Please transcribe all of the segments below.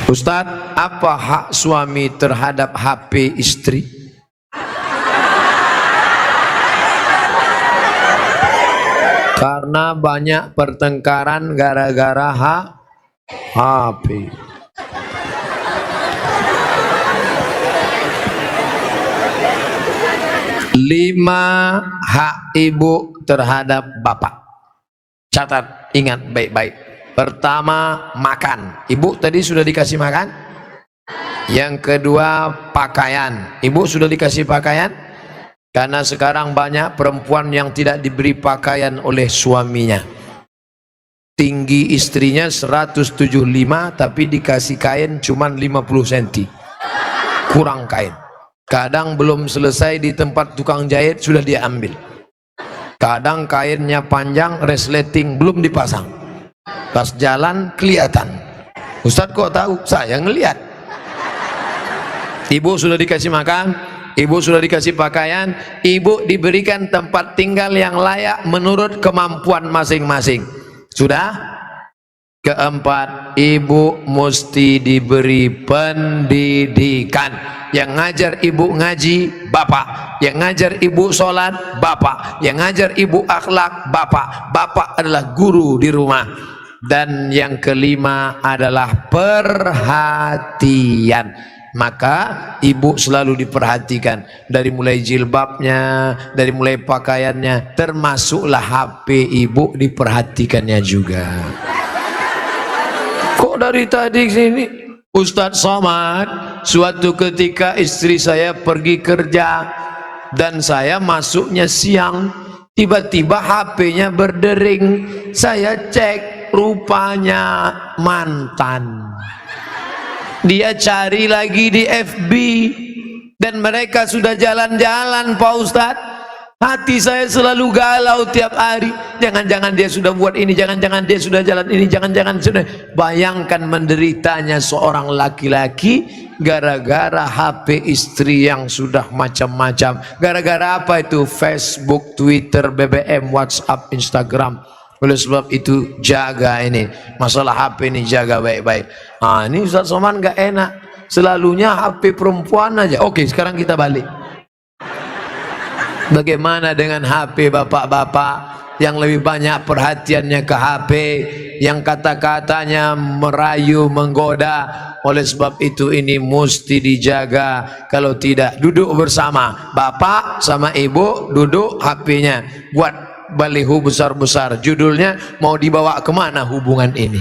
Ustadz, apa hak suami terhadap HP istri? Karena banyak pertengkaran gara-gara HP. Lima hak ibu terhadap bapak. Catat, ingat baik-baik. Pertama, makan. Ibu tadi sudah dikasih makan. Yang kedua, pakaian. Ibu sudah dikasih pakaian? Karena sekarang banyak perempuan yang tidak diberi pakaian oleh suaminya. Tinggi istrinya 175 tapi dikasih kain cuma 50 cm. Kurang kain. Kadang belum selesai di tempat tukang jahit sudah dia ambil. Kadang kainnya panjang, resleting belum dipasang. Pas jalan kelihatan. Ustadz kok tahu? Saya ngelihat. Ibu sudah dikasih makan, ibu sudah dikasih pakaian, ibu diberikan tempat tinggal yang layak menurut kemampuan masing-masing. Sudah? Keempat, ibu mesti diberi pendidikan. Yang ngajar ibu ngaji, bapak. Yang ngajar ibu sholat, bapak. Yang ngajar ibu akhlak, bapak. Bapak adalah guru di rumah. Dan yang kelima adalah perhatian. Maka ibu selalu diperhatikan, dari mulai jilbabnya, dari mulai pakaiannya, termasuklah HP ibu diperhatikannya juga. Kok dari tadi sini Ustadz Somad, suatu ketika istri saya pergi kerja dan saya masuknya siang, tiba-tiba HP-nya berdering. Saya cek, rupanya mantan. Dia cari lagi di FB dan mereka sudah jalan-jalan, Pak Ustadz. Hati saya selalu galau tiap hari. Jangan-jangan dia sudah buat ini, jangan-jangan dia sudah jalan ini, jangan-jangan sudah. Bayangkan menderitanya seorang laki-laki gara-gara HP istri yang sudah macam-macam. Gara-gara apa itu? Facebook, Twitter, BBM, WhatsApp, Instagram. Oleh sebab itu jaga ini masalah HP ini, jaga baik-baik. Nah, ini Ustaz Somad gak enak, selalunya HP perempuan aja. Oke, sekarang kita balik. Bagaimana dengan HP bapak-bapak yang lebih banyak perhatiannya ke HP, yang kata-katanya merayu, menggoda? Oleh sebab itu ini mesti dijaga. Kalau tidak, duduk bersama, bapak sama ibu duduk, HP-nya buat baliho besar-besar, judulnya mau dibawa kemana hubungan ini,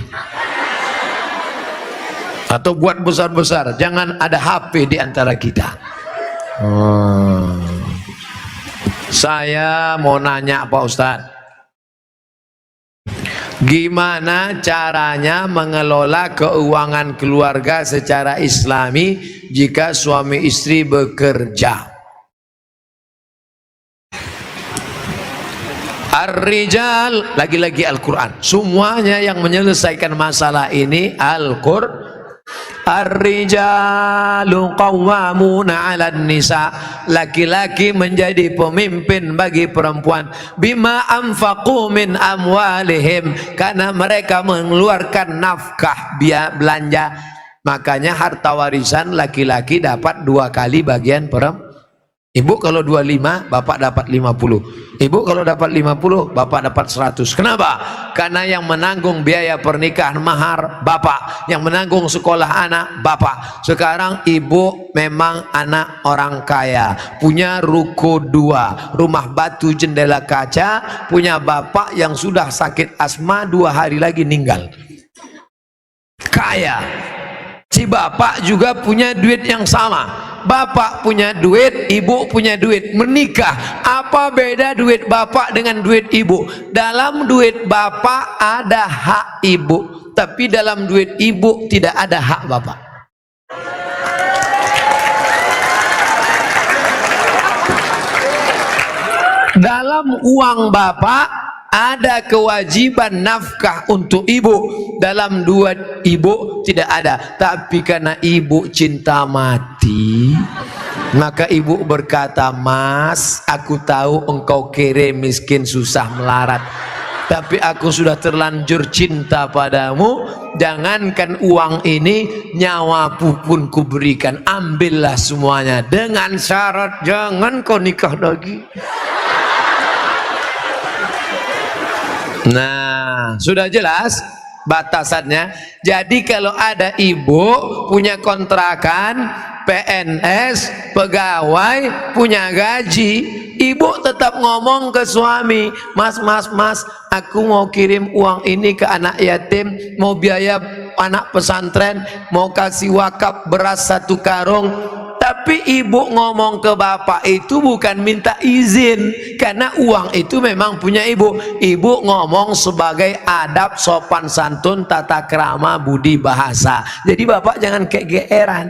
atau buat besar-besar, jangan ada HP di antara kita. Saya mau nanya Pak Ustadz, gimana caranya mengelola keuangan keluarga secara islami jika suami istri bekerja? Ar-rijal, lagi-lagi Al-Quran. Semuanya yang menyelesaikan masalah ini Al-Quran. Ar-rijalu qawwamuna 'alan nisa. Laki-laki menjadi pemimpin bagi perempuan. Bima anfaqu min amwalihim, karena mereka mengeluarkan nafkah biaya belanja. Makanya harta warisan laki-laki dapat 2 kali bagian perempuan. Ibu kalau 25, bapak dapat 50. Ibu kalau dapat 50, bapak dapat 100. Kenapa? Karena yang menanggung biaya pernikahan mahar bapak, yang menanggung sekolah anak bapak. Sekarang ibu memang anak orang kaya, punya ruko 2, rumah batu jendela kaca, punya bapak yang sudah sakit asma 2 hari lagi meninggal. Kaya. Si bapak juga punya duit yang sama. Bapak punya duit, ibu punya duit, menikah. Apa beda duit bapak dengan duit ibu? Dalam duit bapak ada hak ibu, tapi dalam duit ibu tidak ada hak bapak. Dalam uang bapak ada kewajiban nafkah untuk ibu, dalam duit ibu tidak ada. Tapi karena ibu cinta mati, maka ibu berkata, "Mas, aku tahu engkau kere, miskin, susah melarat. tapi aku sudah terlanjur cinta padamu. Jangankan uang ini, nyawa pun kuberikan. Ambillah semuanya dengan syarat jangan kau nikah lagi. Nah, sudah jelas batasannya. Jadi kalau ada ibu punya kontrakan, PNS, pegawai, punya gaji, ibu tetap ngomong ke suami, mas, aku mau kirim uang ini ke anak yatim, mau biaya anak pesantren, mau kasih wakaf beras 1 karung. Tapi ibu ngomong ke bapak itu bukan minta izin, karena uang itu memang punya ibu. Ibu ngomong sebagai adab, sopan santun, tata krama, budi bahasa. Jadi bapak jangan kegeeran,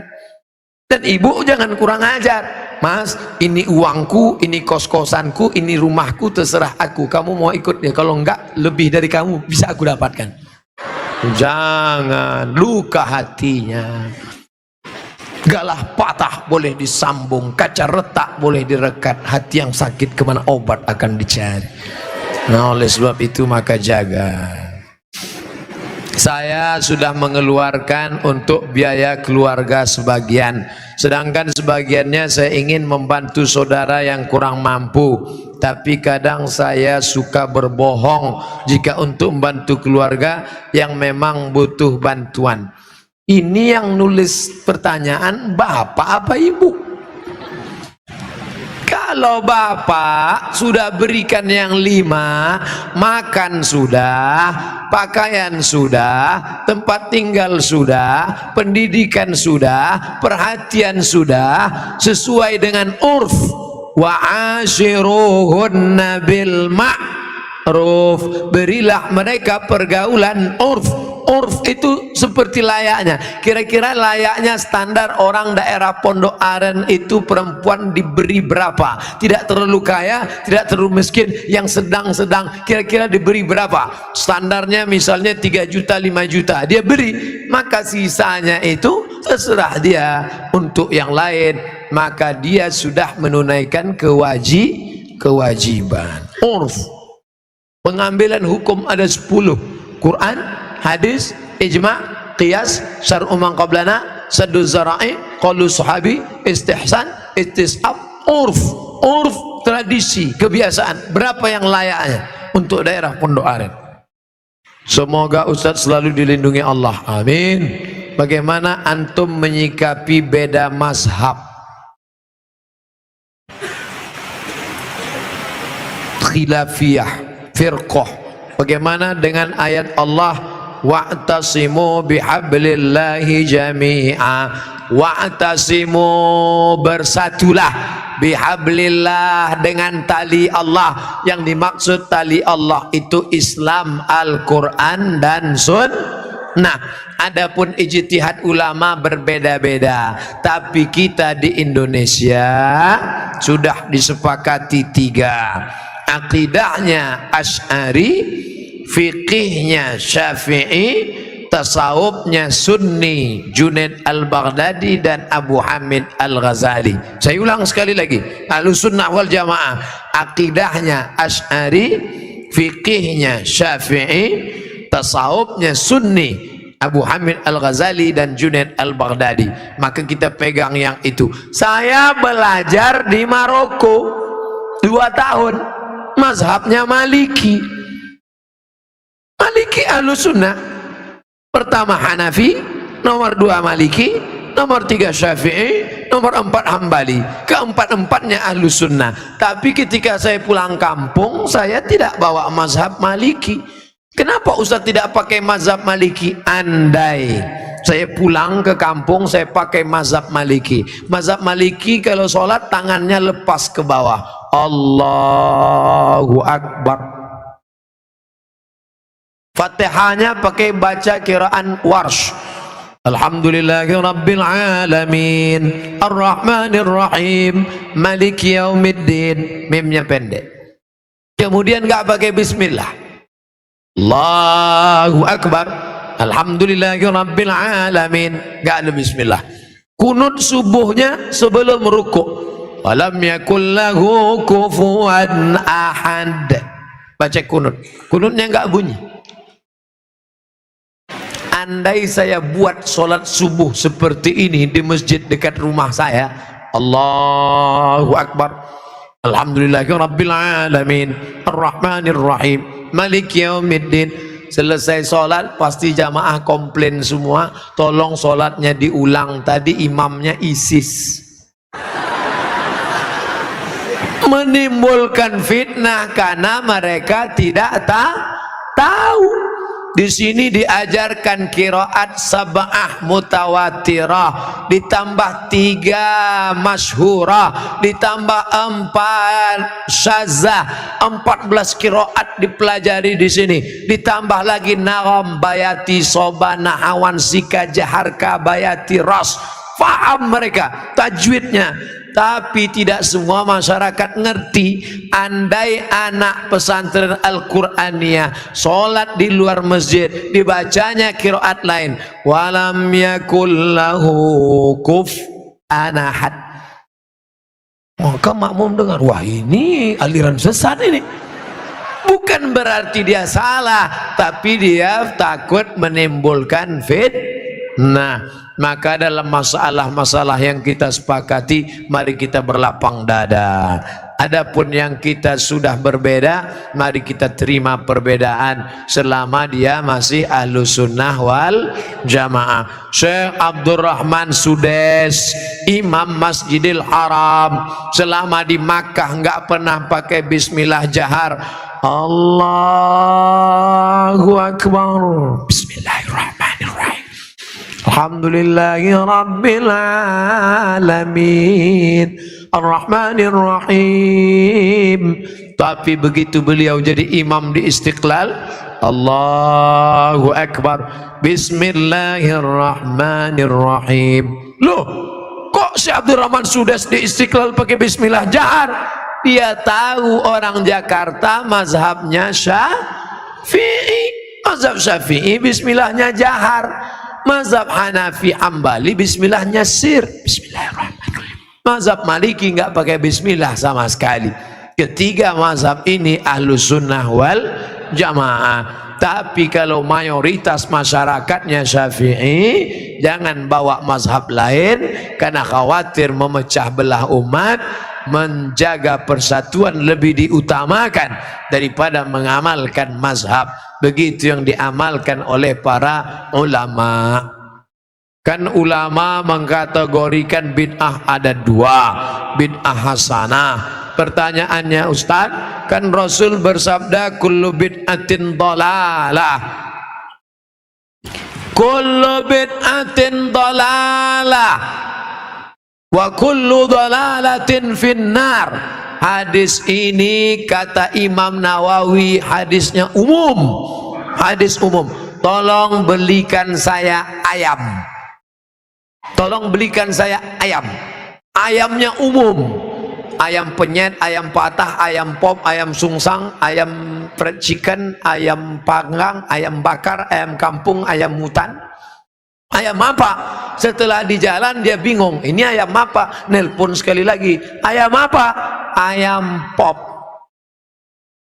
dan ibu jangan kurang ajar. Mas, ini uangku, ini kos-kosanku, ini rumahku, terserah aku. Kamu mau ikut ya, kalau enggak lebih dari kamu bisa aku dapatkan. Jangan, luka hatinya. Galah patah boleh disambung, kaca retak boleh direkat, hati yang sakit kemana obat akan dicari. Nah, oleh sebab itu maka jaga. Saya sudah mengeluarkan untuk biaya keluarga sebagian, sedangkan sebagiannya saya ingin membantu saudara yang kurang mampu. Tapi kadang saya suka berbohong jika untuk membantu keluarga yang memang butuh bantuan. Ini yang nulis pertanyaan bapak apa ibu? Kalau bapak sudah berikan yang 5, makan sudah, pakaian sudah, tempat tinggal sudah, pendidikan sudah, perhatian sudah, sesuai dengan urf. Wa ashiruhunna bil ma'ruf, berilah mereka pergaulan urf. Urf itu seperti layaknya, kira-kira layaknya standar orang daerah Pondok Aren itu perempuan diberi berapa, tidak terlalu kaya, tidak terlalu miskin, yang sedang-sedang, kira-kira diberi berapa standarnya. Misalnya 3 juta 5 juta dia beri, maka sisanya itu terserah dia untuk yang lain, maka dia sudah menunaikan kewajiban. Urf, pengambilan hukum ada 10, Quran, hadis, ijma', qiyas, syar'u man qablana, saddu zara'i, qaulu sahabi, istihsan, istisab, urf. Urf, tradisi, kebiasaan, berapa yang layaknya untuk daerah Pondok Aren. Semoga Ustadz selalu dilindungi Allah, amin. Bagaimana antum menyikapi beda mazhab, khilafiyah, firqah? Bagaimana dengan ayat Allah, wa'tasimu bihablillahi jami'a, wa'tasimu, bersatulah, bihablillah, dengan tali Allah. Yang dimaksud tali Allah itu Islam, Al-Quran dan Sunnah. Adapun ijtihad ulama berbeda-beda, tapi kita di Indonesia sudah disepakati 3. Akidahnya Asy'ari, fikihnya Syafi'i, tasawufnya Sunni, Junaid al-Baghdadi dan Abu Hamid al-Ghazali. Saya ulang sekali lagi, Ahlussunnah wal Jamaah akidahnya Asy'ari, fikihnya Syafi'i, tasawufnya Sunni, Abu Hamid al-Ghazali dan Junaid al-Baghdadi. Maka kita pegang yang itu. Saya belajar di Maroko 2 tahun, mazhabnya Maliki. Maliki Ahlussunnah, pertama Hanafi, nomor 2 Maliki, nomor 3 Syafi'i, nomor 4 Hambali. Keempat-empatnya Ahlussunnah. Tapi ketika saya pulang kampung, saya tidak bawa mazhab Maliki. Kenapa Ustaz tidak pakai mazhab Maliki? Andai saya pulang ke kampung, saya pakai mazhab Maliki. Mazhab Maliki kalau sholat tangannya lepas ke bawah, Allahu Akbar. Fatihahnya pakai baca kiraan Warsh, Alhamdulillahirabbil alamin, Ar-Rahmanir-Rahim, Maliki Yaumiddin. Mimnya pendek. Kemudian enggak pakai bismillah, Allahu Akbar, Alhamdulillahirabbil alamin, enggak ada bismillah. Kunut subuhnya sebelum rukuk, walam yakul lahu kufuwan ahad. baca kunut. Kunutnya nggak bunyi. Andai saya buat sholat subuh seperti ini di masjid dekat rumah saya, Allahu Akbar, Alhamdulillahirabbil alamin, Ar-Rahmanir-Rahim, Maliki Yaumiddin. Selesai sholat pasti jamaah komplain semua, tolong sholatnya diulang, tadi imamnya ISIS. Menimbulkan fitnah karena mereka tidak tahu. Di sini diajarkan qiraat sab'ah mutawatirah, ditambah 3 masyhurah, ditambah 4 syazah, 14 qiraat dipelajari di sini. Ditambah lagi nagham, bayati, sobana, awan, sika, jaharka, bayati, ras. Faham mereka tajwidnya. Tapi tidak semua masyarakat ngerti. Andai anak pesantren Al-Qur'aniyah sholat di luar masjid, dibacanya qiraat lain, walam yakul lahu kufuwan ahad, maka makmum dengar, wah ini aliran sesat ini. Bukan berarti dia salah, tapi dia takut menimbulkan fitnah. Maka dalam masalah-masalah yang kita sepakati, mari kita berlapang dada. Adapun yang kita sudah berbeda, mari kita terima perbedaan selama dia masih Ahlus Sunnah wal Jamaah. Syekh Abdurrahman Sudes, Imam Masjidil Haram, selama di Makkah nggak pernah pakai bismillah jahar. Allahu Akbar, Bismillahirrahmanirrahim, Alhamdulillahi Rabbil Alamin, Ar-Rahmanir-Rahim. Tapi begitu beliau jadi imam di Istiqlal, Allahu Akbar, Bismillahirrahmanirrahim. Loh, kok si Abdurrahman Sudes di Istiqlal pakai bismillah jahar? Dia tahu orang Jakarta mazhabnya Syafi'i. Mazhab Syafi'i bismillahnya jahar. Mazhab Hanafi Hambali bismillahnya sir, Bismillahirrahmanirrahim. Mazhab Maliki nggak pakai bismillah sama sekali. Ketiga mazhab ini Ahlus Sunnah wal Jamaah. Tapi kalau mayoritas masyarakatnya Syafi'i, jangan bawa mazhab lain karena khawatir memecah belah umat. Menjaga persatuan lebih diutamakan daripada mengamalkan mazhab. Begitu yang diamalkan oleh para ulama. Kan ulama mengkategorikan bid'ah ada 2, bid'ah hasanah. Pertanyaannya Ustaz, kan Rasul bersabda kullu bid'atin dhalalah, kullu bid'atin dhalalah wa kullu dhalalatin finnar. Hadis ini kata Imam Nawawi hadisnya umum, hadis umum. Tolong belikan saya ayam, tolong belikan saya ayam. Ayamnya umum, ayam penyet, ayam patah, ayam pop, ayam sungsang, ayam fried chicken, ayam panggang, ayam bakar, ayam kampung, ayam hutan. Ayam apa? Setelah di jalan dia bingung, ini ayam apa? Nelpon sekali lagi, ayam apa? Ayam pop.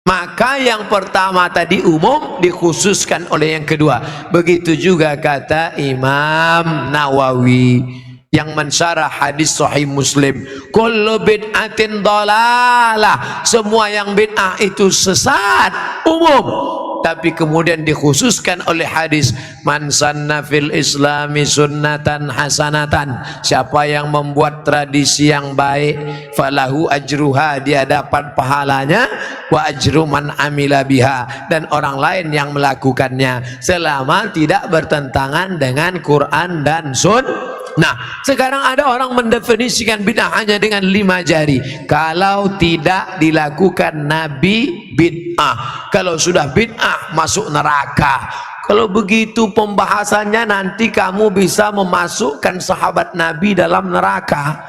Maka yang pertama tadi umum, dikhususkan oleh yang kedua. Begitu juga kata Imam Nawawi yang mensyarah hadis Sahih Muslim, kullu bid'atin dhalalah, semua yang bid'ah itu sesat, umum. Tapi kemudian dikhususkan oleh hadis, man sanna fil islami sunnatan hasanatan, siapa yang membuat tradisi yang baik, falahu ajruha, dia dapat pahalanya, wa ajru man amila biha, dan orang lain yang melakukannya, selama tidak bertentangan dengan Quran dan Sunnah. Nah, sekarang ada orang mendefinisikan bid'ah hanya dengan 5 jari. Kalau tidak dilakukan Nabi, bid'ah. Kalau sudah bid'ah, masuk neraka. Kalau begitu pembahasannya, nanti kamu bisa memasukkan sahabat Nabi dalam neraka.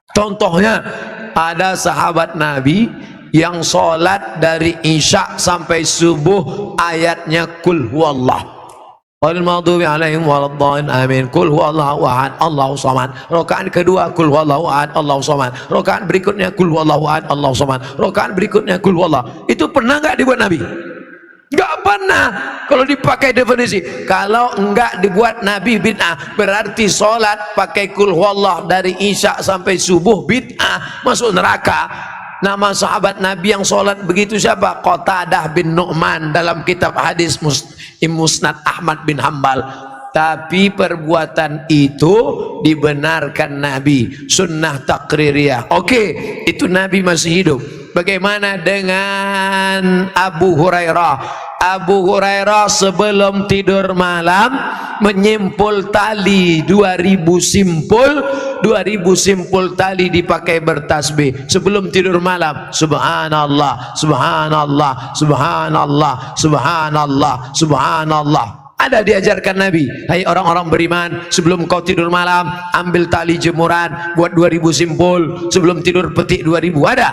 Contohnya, ada sahabat Nabi yang sholat dari isya sampai subuh ayatnya kul huwallah. Ghairil maghdubi 'alaihim waladdallin. Amin. Qul huwallahu ahad, Allahu samad. Rakaat kedua qul huwallahu ahad, Allahu samad. Rakaat berikutnya qul huwallahu ahad, Allahu samad. Rakaat berikutnya qul huwallahu. Itu pernah enggak dibuat Nabi? Enggak pernah. Kalau dipakai definisi, kalau enggak dibuat Nabi bid'ah, berarti sholat pakai qul huwallahu dari isya sampai subuh bid'ah, masuk neraka. Nama sahabat Nabi yang sholat begitu siapa? Qatadah bin Nu'man dalam kitab hadis Musnad Ahmad bin Hambal. Tapi perbuatan itu dibenarkan Nabi, sunnah takririyah. Oke, itu Nabi masih hidup. Bagaimana dengan Abu Hurairah? Abu Hurairah sebelum tidur malam menyimpul tali 2000 simpul tali dipakai bertasbih sebelum tidur malam. Subhanallah, subhanallah, subhanallah, subhanallah, subhanallah. Ada diajarkan Nabi, hai orang-orang beriman, sebelum kau tidur malam ambil tali jemuran, buat 2000 simpul, sebelum tidur petik 2000. Ada?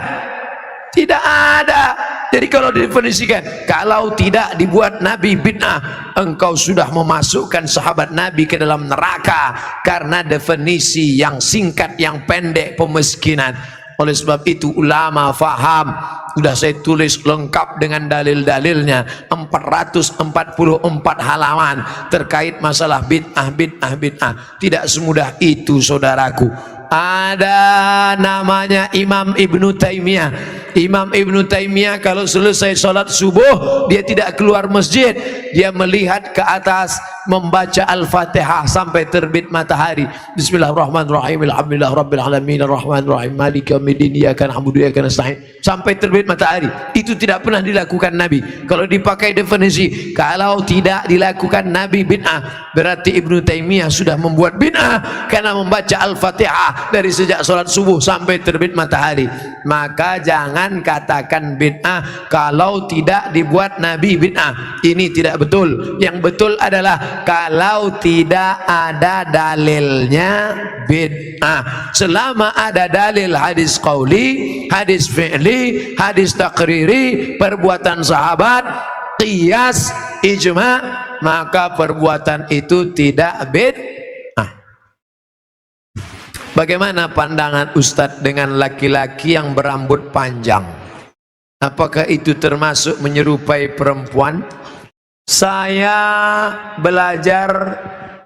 Tidak ada. Jadi kalau didefinisikan, kalau tidak dibuat Nabi bid'ah, engkau sudah memasukkan sahabat Nabi ke dalam neraka, karena definisi yang singkat, yang pendek, pemiskinan. Oleh sebab itu ulama faham, sudah saya tulis lengkap dengan dalil-dalilnya, 444 halaman terkait masalah bid'ah. Tidak semudah itu saudaraku. Ada namanya Imam Ibnu Taimiyah. Imam Ibnu Taimiyah kalau selesai sholat subuh dia tidak keluar masjid, dia melihat ke atas membaca Al-Fatihah sampai terbit matahari. Bismillahirrahmanirrahim, alhamdulillah rabbil alamin, arrahmanirrahim, maliki yaumiddin, iyyaka na'budu wa iyyaka nasta'in, sampai terbit matahari. Itu tidak pernah dilakukan Nabi. Kalau dipakai definisi, kalau tidak dilakukan Nabi bid'ah, berarti Ibnu Taimiyah sudah membuat bid'ah karena membaca Al-Fatihah dari sejak sholat subuh sampai terbit matahari. Maka jangan katakan bid'ah kalau tidak dibuat Nabi bid'ah. Ini tidak betul. Yang betul adalah kalau tidak ada dalilnya bid'ah. Selama ada dalil hadis qauli, hadis fi'li, hadis takriri, perbuatan sahabat, qiyas, ijma', maka perbuatan itu tidak bid'ah. Bagaimana pandangan Ustadz dengan laki-laki yang berambut panjang? Apakah itu termasuk menyerupai perempuan? Saya belajar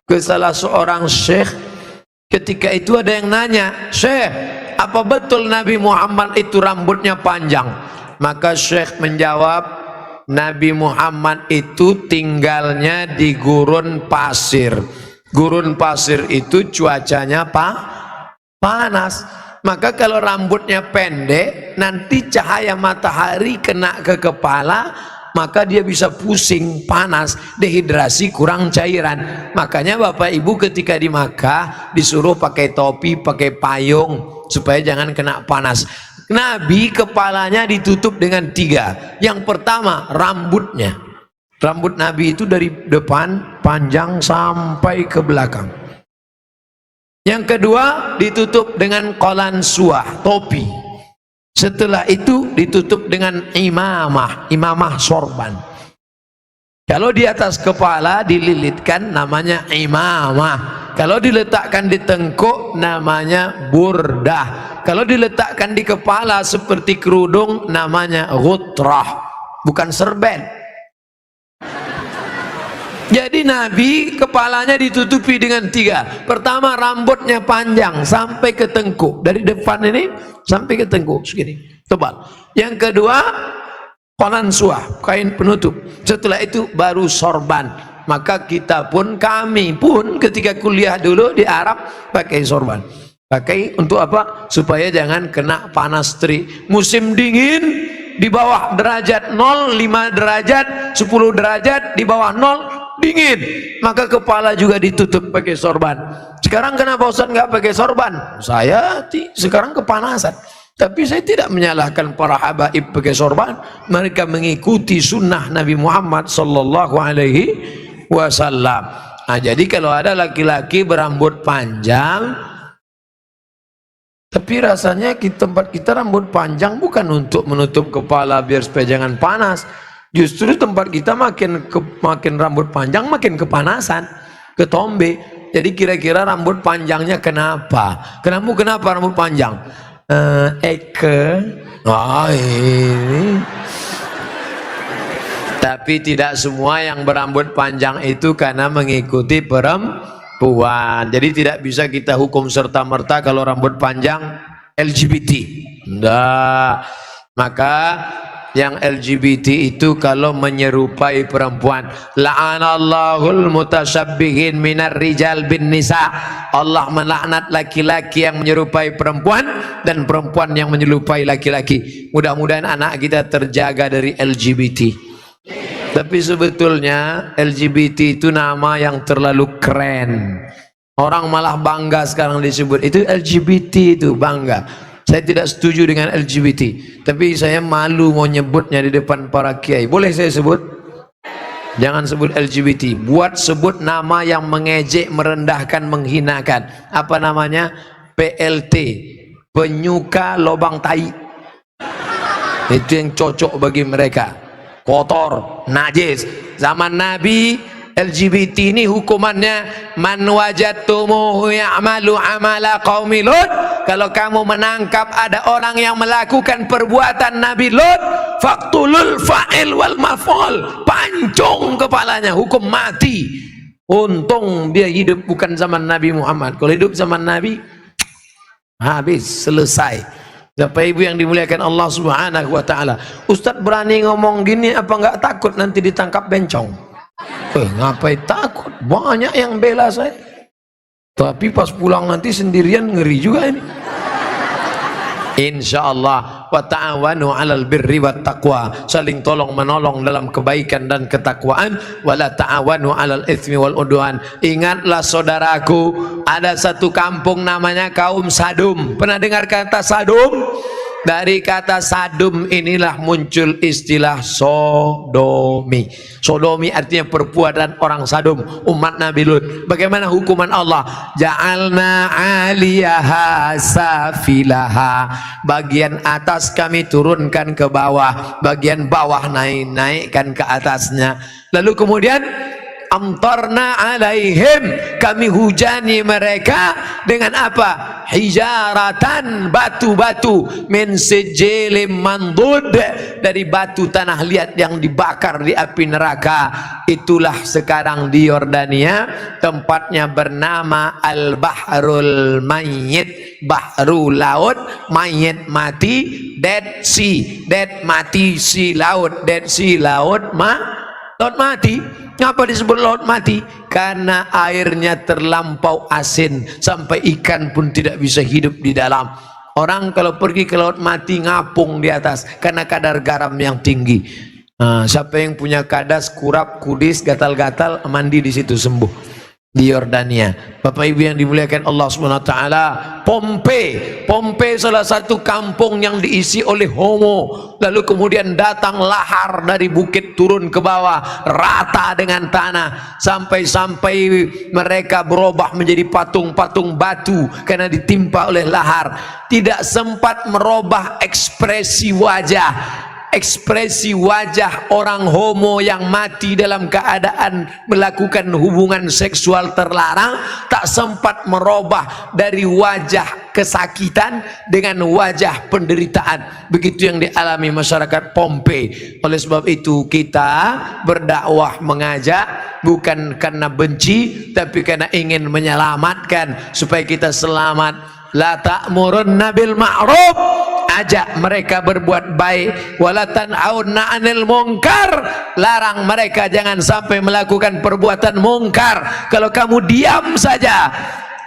ke salah seorang syekh. Ketika itu ada yang nanya, "Syekh, apa betul Nabi Muhammad itu rambutnya panjang?" Maka syekh menjawab, Nabi Muhammad itu tinggalnya di gurun pasir. Gurun pasir itu cuacanya panas. Maka kalau rambutnya pendek, nanti cahaya matahari kena ke kepala, maka dia bisa pusing, panas, dehidrasi, kurang cairan. Makanya Bapak Ibu ketika di Makkah disuruh pakai topi, pakai payung supaya jangan kena panas. Nabi kepalanya ditutup dengan 3. Yang pertama rambutnya. Rambut Nabi itu dari depan panjang sampai ke belakang. Yang kedua ditutup dengan qalansuah, topi. Setelah itu ditutup dengan imamah sorban. Kalau di atas kepala dililitkan namanya imamah. Kalau diletakkan di tengkuk namanya burdah. Kalau diletakkan di kepala seperti kerudung namanya ghutrah, bukan serben. Jadi Nabi kepalanya ditutupi dengan 3. Pertama rambutnya panjang sampai ke tengkuk, dari depan ini sampai ke tengkuk segini, tebal. Yang kedua qalansuah, kain penutup. Setelah itu baru sorban. Maka kita pun, kami pun ketika kuliah dulu di Arab pakai sorban. Pakai untuk apa? Supaya jangan kena panas terik. Musim dingin di bawah derajat 0, 5 derajat, 10 derajat, di bawah 0 dingin, maka kepala juga ditutup pakai sorban. Sekarang kenapa Ustaz nggak pakai sorban? Saya sekarang kepanasan, tapi saya tidak menyalahkan para habaib pakai sorban. Mereka mengikuti sunnah Nabi Muhammad sallallahu alaihi wasallam. Nah, jadi kalau ada laki-laki berambut panjang, tapi rasanya di tempat kita rambut panjang bukan untuk menutup kepala biar supaya jangan panas. Justru tempat kita makin rambut panjang makin kepanasan, ketombe. Jadi kira-kira rambut panjangnya kenapa? Kenapa rambut panjang? Ini. Tapi tidak semua yang berambut panjang itu karena mengikuti perempuan. Jadi tidak bisa kita hukum serta-merta kalau rambut panjang LGBT. Enggak. Maka yang LGBT itu kalau menyerupai perempuan, la'anallahul mutasyabbihin minar rijal bin nisa, Allah melaknat laki-laki yang menyerupai perempuan dan perempuan yang menyerupai laki-laki. Mudah-mudahan anak kita terjaga dari LGBT. Tapi sebetulnya LGBT itu nama yang terlalu keren. Orang malah bangga sekarang disebut itu LGBT, itu bangga. Saya tidak setuju dengan LGBT, tapi saya malu mau nyebutnya di depan para kiai. Boleh saya sebut? Jangan sebut LGBT. Buat sebut nama yang mengejek, merendahkan, menghinakan. Apa namanya? PLT, penyuka lobang tai. Itu yang cocok bagi mereka. Kotor, najis. Zaman Nabi LGBT ini hukumannya man wajadtumuhu ya'malu amala qaumi Lut. Kalau kamu menangkap ada orang yang melakukan perbuatan Nabi Lut, faqtulul fa'il wal maf'ul, pancung kepalanya, hukum mati. Untung dia hidup bukan zaman Nabi Muhammad. Kalau hidup zaman Nabi, habis, selesai. Bapak Ibu yang dimuliakan Allah Subhanahu wa taala, Ustadz berani ngomong gini apa enggak takut nanti ditangkap bencong? Ngapain takut? Banyak yang bela saya. Tapi pas pulang nanti sendirian ngeri juga ini. Insyaallah, wa ta'awanu 'alal birri wat taqwa, saling tolong menolong dalam kebaikan dan ketakwaan, wala ta'awanu 'alal itsmi wal udwan. Ingatlah saudaraku, ada satu kampung namanya kaum Sadum. Pernah dengar kata Sadum? Dari kata Sadum inilah muncul istilah sodomi. Sodomi artinya perbuatan orang Sadum, umat Nabi Lut. Bagaimana hukuman Allah? Ja'alna 'aliyaha safilaha. Bagian atas kami turunkan ke bawah, bagian bawah naikkan ke atasnya. Lalu kemudian amtarna alaihim, kami hujani mereka dengan apa? Hijaratan, batu-batu, min sijilin mandud, dari batu tanah liat yang dibakar di api neraka. Itulah sekarang di Yordania, tempatnya bernama Al-Bahrul Mayyit, bahru laut, mayit mati, Dead Sea, dead mati, sea laut, Dead Sea laut laut mati. Kenapa disebut laut mati? Karena airnya terlampau asin sampai ikan pun tidak bisa hidup di dalam. Orang kalau pergi ke laut mati ngapung di atas karena kadar garam yang tinggi. Siapa yang punya kadas, kurap, kudis, gatal-gatal, mandi di situ sembuh. Di Yordania. Bapak Ibu yang dimuliakan Allah Subhanahu wa taala, Pompei salah satu kampung yang diisi oleh homo. Lalu kemudian datang lahar dari bukit turun ke bawah, rata dengan tanah, sampai mereka berubah menjadi patung-patung batu karena ditimpa oleh lahar. Tidak sempat merubah ekspresi wajah. Ekspresi wajah orang homo yang mati dalam keadaan melakukan hubungan seksual terlarang tak sempat merubah dari wajah kesakitan dengan wajah penderitaan. Begitu yang dialami masyarakat Pompei. Oleh sebab itu kita berdakwah, mengajak bukan karena benci tapi karena ingin menyelamatkan supaya kita selamat. La ta'murunna bil ma'ruf, ajak mereka berbuat baik, wala tanhauna 'anil munkar, larang mereka jangan sampai melakukan perbuatan mungkar. Kalau kamu diam saja,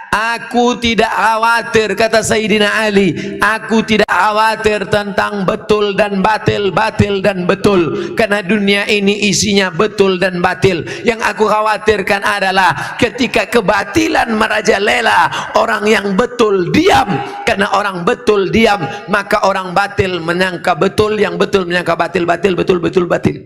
aku tidak khawatir, kata Sayyidina Ali, aku tidak khawatir tentang betul dan batil, batil dan betul, karena dunia ini isinya betul dan batil. Yang aku khawatirkan adalah ketika kebatilan merajalela, orang yang betul diam. Karena orang betul diam, maka orang batil menyangka betul, yang betul menyangka batil, batil betul, betul batil.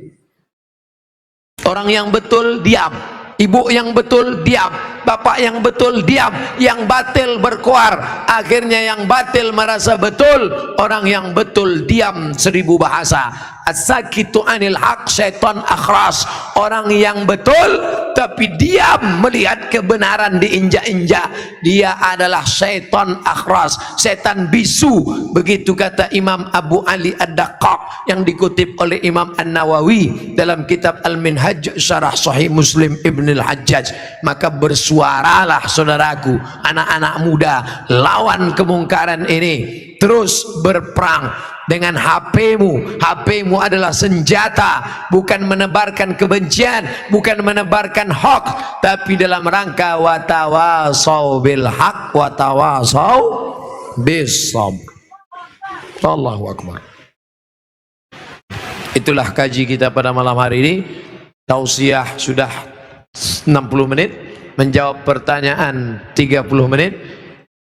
Orang yang betul diam, ibu yang betul diam, bapak yang betul diam, yang batil berkuar. Akhirnya yang batil merasa betul, orang yang betul diam 1000 bahasa. as-sakitu anil haq syaitan akhras, orang yang betul tapi diam melihat kebenaran diinjak-injak, dia adalah syaitan akhras, setan bisu. Begitu kata Imam Abu Ali Ad-Daqqaq yang dikutip oleh Imam An-Nawawi dalam kitab Al-Minhaj Syarah Sahih Muslim Ibn Al-Hajjaj. Maka bersuaralah saudaraku, anak-anak muda, lawan kemungkaran ini, terus berperang dengan HP-mu. HP-mu adalah senjata, bukan menebarkan kebencian, bukan menebarkan hoax, tapi dalam rangka watawasau bil haq watawasau bis sabr. Allahu Akbar. Itulah kaji kita pada malam hari ini. Tausiah sudah 60 menit, menjawab pertanyaan 30 menit.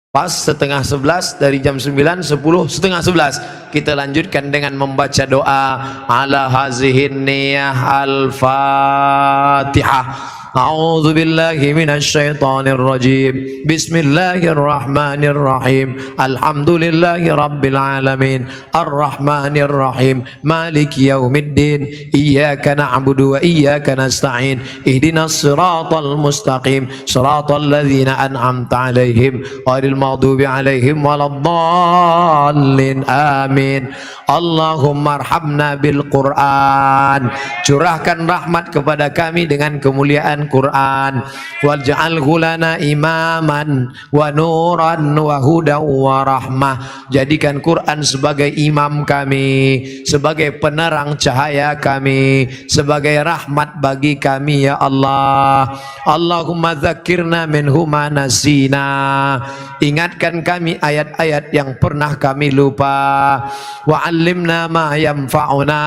Pas setengah 11, dari jam 9, 10, setengah 11 kita lanjutkan dengan membaca doa ala hazihin niyah al-fatihah. A'udzu billahi minasyaitonir rajim. Bismillahirrahmanirrahim. Alhamdulillahi rabbil alamin. Arrahmanir rahim. Maliki yaumiddin. Iyyaka na'budu wa iyyaka nasta'in. Ihdinas siratal mustaqim. Siratal ladzina an'amta 'alaihim ghairil maghdubi 'alaihim waladdallin. Amin. Allahumma arhamna bil Qur'an. Curahkan rahmat kepada kami dengan kemuliaan Quran. Waj'alhu lana imaman wa nuran wa hudan wa rahmah. Jadikan Quran sebagai imam kami, sebagai penerang cahaya kami, sebagai rahmat bagi kami ya Allah. Allahumma dzakirna minhu ma nasina. Ingatkan kami ayat-ayat yang pernah kami lupa. Wa 'allimna ma yanfa'una.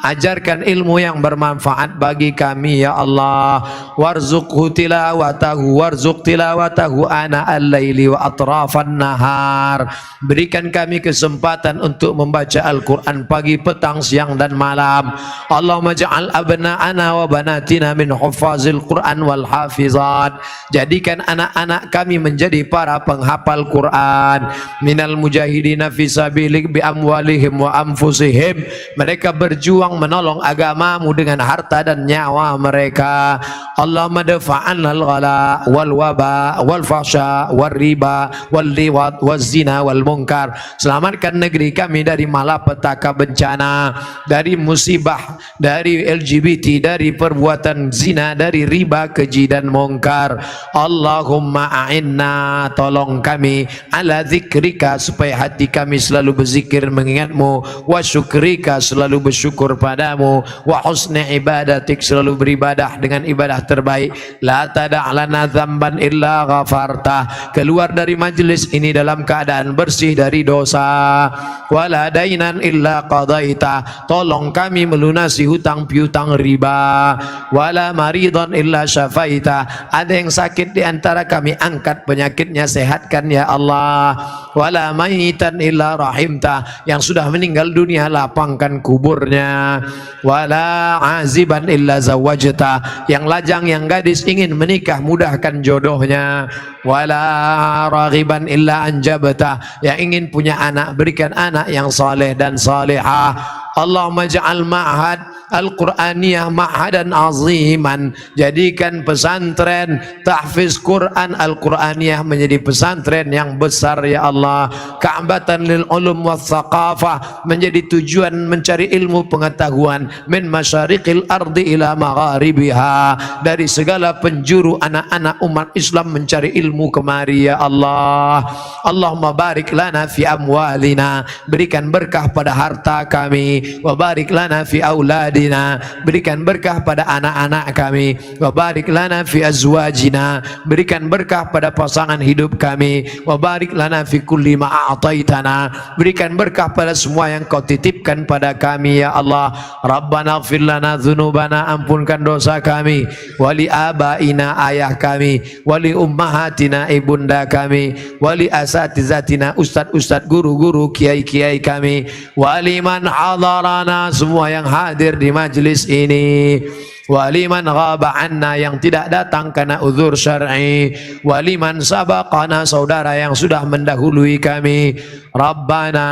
Ajarkan ilmu yang bermanfaat bagi kami ya Allah. Warzuqhu tilawatahu warzuq tilawatahu ana al-laili wa atrafan nahar. Berikan kami kesempatan untuk membaca Al-Quran pagi, petang, siang dan malam. Allahumma ja'al abna'ana wa banatina min huffazil Quran wal hafizat. Jadikan anak-anak kami menjadi para penghafal Quran. Minal mujahidina fi sabilik bi amwalihim wa anfusihim. Mereka berjuang menolong agamamu dengan harta dan nyawa mereka. Allahumma dafa'an al-ghala wal waba wal fahsya wal riba wal liwat wal zina wal munkar. Selamatkan negeri kami dari malapetaka bencana, dari musibah, dari LGBT, dari perbuatan zina, dari riba, keji dan munkar. Allahumma a'inna, tolong kami, ala zikrika, supaya hati kami selalu berzikir mengingatmu, wa syukrika, selalu bersyukur padamu, wa husni ibadatik, selalu beribadah dengan ibadah terbaik. La tada'lana dzamban illa ghafarta. Keluar dari majlis ini dalam keadaan bersih dari dosa. Wala dainan illa qadaita. Tolong kami melunasi hutang piutang riba. Wala maridan illa syafaita. Ada yang sakit di antara kami, angkat penyakitnya, sehatkan ya Allah. Wala mayitan illa rahimta. Yang sudah meninggal dunia, lapangkan kuburnya. Wala aziban illa zawajta. Yang lajang, yang gadis ingin menikah, mudahkan jodohnya. Wala raghiban illa anjabta. Yang ingin punya anak, berikan anak yang saleh dan salihah. Allahumma ja'al ma'had Al-Quraniyah ma'hadan aziman. Jadikan pesantren tahfiz Quran Al-Quraniyah menjadi pesantren yang besar ya Allah. Ka'batan lil ulum wa thaqafah, menjadi tujuan mencari ilmu pengetahuan. Min masyariqil ardi ila magharibiha, dari segala penjuru anak-anak umat Islam mencari ilmu kemari ya Allah. Allahumma barik lana fi amwalina, berikan berkah pada harta kami. Wa barik lana fi auladina, berikan berkah pada anak-anak kami. Wa barik lana fi azwajina, berikan berkah pada pasangan hidup kami. Wa barik lana fi kulli ma a'taitana, berikan berkah pada semua yang kau titipkan pada kami ya Allah. Rabbana ighfir lana dzunubana, ampunkan dosa kami. Wali abaina, ayah kami. Wali ummahatina, ibunda kami. Wali asatizatina, ustad-ustad, guru-guru, kiai-kiai kami. Wali man hadarana, semua yang hadir di majlis ini. waliman ghaba anna yang tidak datang karena uzur syar'i, waliman sabaqana saudara yang sudah mendahului kami. Rabbana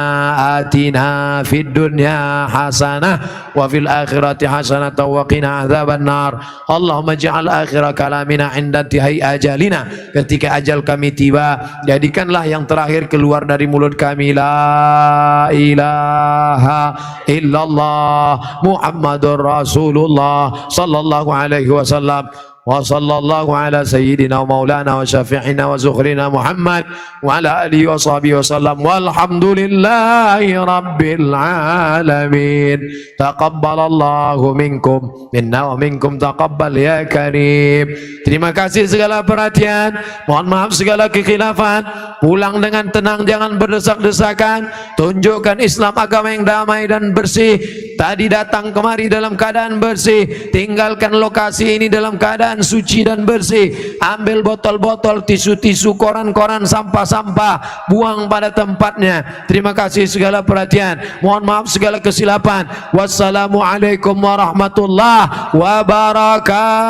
atina fid dunya hasanah wa fil akhirati hasanah wa qina adzabannar. Allahumma ij'al akhir kalamina 'inda intihai ajalina, ketika ajal kami tiba jadikanlah yang terakhir keluar dari mulut kami la ilaha illallah Muhammadur Rasulullah sallallahu alaihi wasallam. Wa sallallahu ala sayyidina wa maulana wa syafi'ina wa zukhrina Muhammad wa ala alihi wa sahbihi wasallam walhamdulillahi rabbil alamin. Taqabbalallahu minkum minna wa minkum taqabbal ya karim. Terima kasih segala perhatian, mohon maaf segala kekhilafan. Pulang dengan tenang, jangan berdesak-desakan. Tunjukkan Islam agama yang damai dan bersih. Tadi datang kemari dalam keadaan bersih, tinggalkan lokasi ini dalam keadaan suci dan bersih. Ambil botol-botol, tisu-tisu, koran-koran, sampah-sampah, buang pada tempatnya. Terima kasih segala perhatian, mohon maaf segala kesilapan. Wassalamualaikum warahmatullahi wabarakatuh.